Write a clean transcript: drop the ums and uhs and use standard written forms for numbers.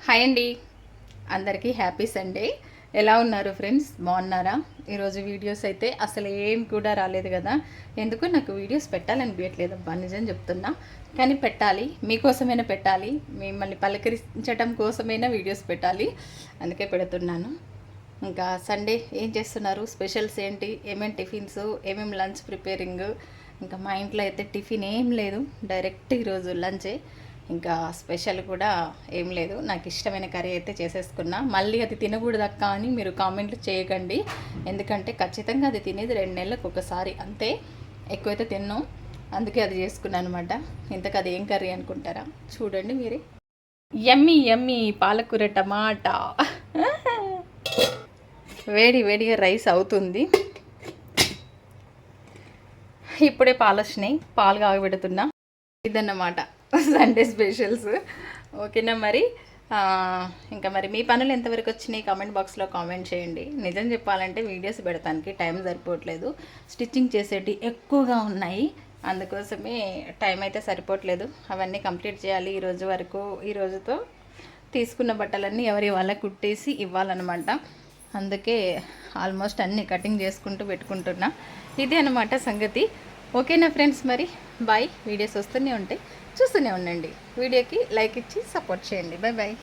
Hi అండి, అందరికీ happy Sunday. ఎలా ఉన్నారు ఫ్రెండ్స్? బాగున్నారా? ఈరోజు వీడియోస్ అయితే అసలు ఏం కూడా రాలేదు కదా. ఎందుకు నాకు వీడియోస్ పెట్టాలనిపించట్లేదు అబ్బా, నిజం చెప్తున్నా. కానీ పెట్టాలి, మీకోసమైనా పెట్టాలి, మిమ్మల్ని పలకరించడం కోసమైనా వీడియోస్ పెట్టాలి, అందుకే పెడుతున్నాను. ఇంకా సండే ఏం చేస్తున్నారు? స్పెషల్స్ ఏంటి? ఏమేమి టిఫిన్స్, ఏమేమి లంచ్ ప్రిపేరింగ్? ఇంకా మా ఇంట్లో అయితే టిఫిన్ ఏం లేదు, డైరెక్ట్ ఈరోజు లంచే. ఇంకా స్పెషల్ కూడా ఏం లేదు. నాకు ఇష్టమైన కర్రీ అయితే చేసేసుకున్నా. మళ్ళీ అది తినకూడదు అక్క అని మీరు కామెంట్లు చేయకండి, ఎందుకంటే ఖచ్చితంగా అది తినేది 2 నెలలకు ఒకసారి అంతే, ఎక్కువైతే తిన్నాం. అందుకే అది చేసుకున్నాను అనమాట. ఇంతకు అది ఏం కర్రీ అనుకుంటారా? చూడండి మీరే. యమ్మీ యమ్మీ పాలకూర టమాటా. వేడి వేడిగా రైస్ అవుతుంది. ఇప్పుడే పాలు వచ్చినాయి, పాలు కాగబెడుతున్నా. ఇదన్నమాట సండే స్పెషల్స్. ఓకేనా మరి? ఇంకా మరి మీ పనులు ఎంతవరకు వచ్చినాయి కామెంట్ బాక్స్లో కామెంట్ చేయండి. నిజం చెప్పాలంటే వీడియోస్ పెడతానికి టైం సరిపోవట్లేదు, స్టిచ్చింగ్ చేసేటి ఎక్కువగా ఉన్నాయి, అందుకోసమే టైం అయితే సరిపోవట్లేదు. అవన్నీ కంప్లీట్ చేయాలి ఈరోజు వరకు. ఈ రోజుతో తీసుకున్న బట్టలన్నీ ఎవరి వాళ్ళకి కుట్టేసి ఇవ్వాలన్నమాట. అందుకే ఆల్మోస్ట్ అన్నీ కటింగ్ చేసుకుంటూ పెట్టుకుంటున్నా. ఇదే అనమాట సంగతి. ఓకేనా ఫ్రెండ్స్? మరి బాయ్. వీడియోస్ వస్తూనే ఉంటాయి, చూస్తూనే ఉండండి. వీడియోకి లైక్ ఇచ్చి సపోర్ట్ చేయండి. Bye bye.